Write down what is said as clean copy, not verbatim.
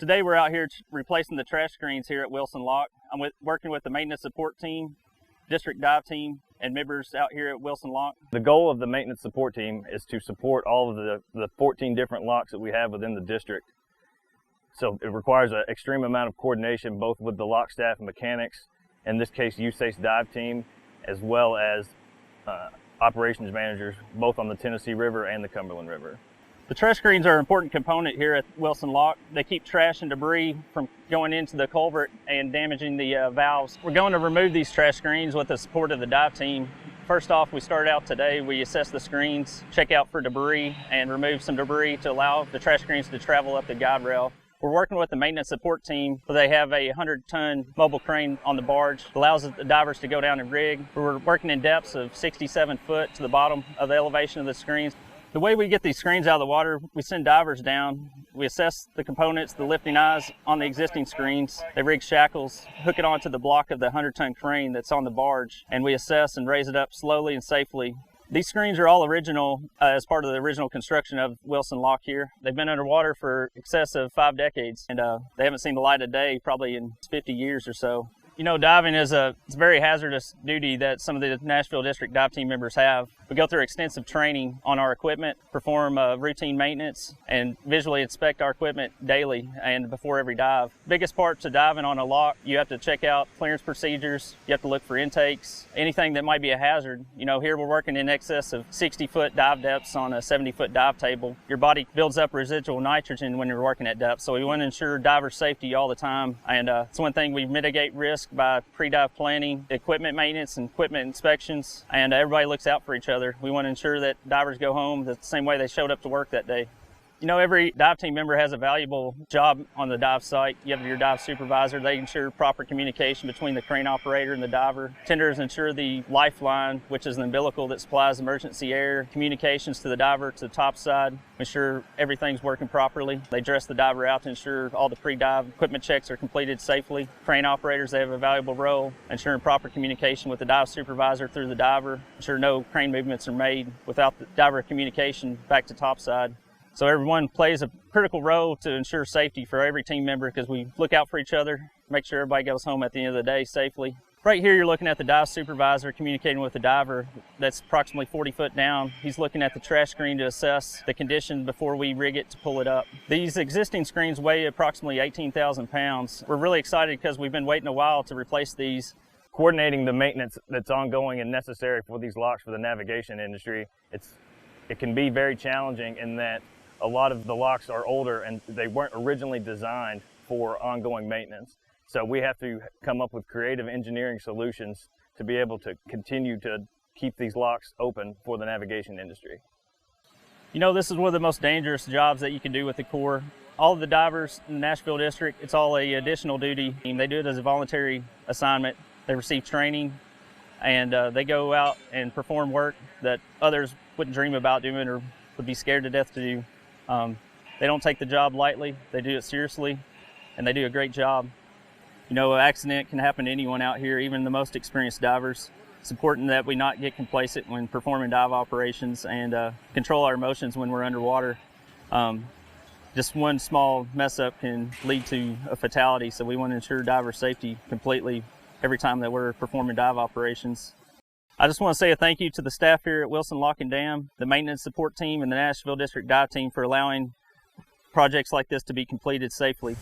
Today we're out here replacing the trash screens here at Wilson Lock. I'm working with the maintenance support team, district dive team, and members out here at Wilson Lock. The goal of the maintenance support team is to support all of the 14 different locks that we have within the district. So it requires an extreme amount of coordination both with the lock staff and mechanics, in this case USACE dive team, as well as operations managers both on the Tennessee River and the Cumberland River. The trash screens are an important component here at Wilson Lock. They keep trash and debris from going into the culvert and damaging the valves. We're going to remove these trash screens with the support of the dive team. First off, we start out today, we assess the screens, check out for debris, and remove some debris to allow the trash screens to travel up the guide rail. We're working with the maintenance support team. They have a 100-ton mobile crane on the barge. It allows the divers to go down and rig. We're working in depths of 67 foot to the bottom of the elevation of the screens. The way we get these screens out of the water, we send divers down. We assess the components, the lifting eyes on the existing screens. They rig shackles, hook it onto the block of the 100-ton crane that's on the barge, and we assess and raise it up slowly and safely. These screens are all original as part of the original construction of Wilson Lock here. They've been underwater for excess of 5 decades, and they haven't seen the light of day probably in 50 years or so. You know, diving is it's a very hazardous duty that some of the Nashville district dive team members have. We go through extensive training on our equipment, perform routine maintenance, and visually inspect our equipment daily and before every dive. Biggest part to diving on a lock, you have to check out clearance procedures, you have to look for intakes, anything that might be a hazard. You know, here we're working in excess of 60-foot dive depths on a 70-foot dive table. Your body builds up residual nitrogen when you're working at depth, so we want to ensure diver safety all the time, and it's one thing we mitigate risk by pre-dive planning, equipment maintenance, and equipment inspections, and everybody looks out for each other. We want to ensure that divers go home the same way they showed up to work that day. You know, every dive team member has a valuable job on the dive site. You have your dive supervisor. They ensure proper communication between the crane operator and the diver. Tenders ensure the lifeline, which is an umbilical that supplies emergency air, communications to the diver to the top side, ensure everything's working properly. They dress the diver out to ensure all the pre-dive equipment checks are completed safely. Crane operators, they have a valuable role, ensuring proper communication with the dive supervisor through the diver, ensure no crane movements are made without the diver communication back to topside. So everyone plays a critical role to ensure safety for every team member because we look out for each other, make sure everybody goes home at the end of the day safely. Right here you're looking at the dive supervisor communicating with the diver that's approximately 40 foot down. He's looking at the trash screen to assess the condition before we rig it to pull it up. These existing screens weigh approximately 18,000 pounds. We're really excited because we've been waiting a while to replace these. Coordinating the maintenance that's ongoing and necessary for these locks for the navigation industry, it can be very challenging in that a lot of the locks are older and they weren't originally designed for ongoing maintenance. So we have to come up with creative engineering solutions to be able to continue to keep these locks open for the navigation industry. You know, this is one of the most dangerous jobs that you can do with the Corps. All of the divers in the Nashville district, it's all an additional duty. They do it as a voluntary assignment. They receive training and they go out and perform work that others wouldn't dream about doing or would be scared to death to do. They don't take the job lightly, they do it seriously, and they do a great job. You know, an accident can happen to anyone out here, even the most experienced divers. It's important that we not get complacent when performing dive operations and control our emotions when we're underwater. Just one small mess up can lead to a fatality, so we want to ensure diver safety completely every time that we're performing dive operations. I just want to say a thank you to the staff here at Wilson Lock and Dam, the maintenance support team, and the Nashville District Dive Team for allowing projects like this to be completed safely.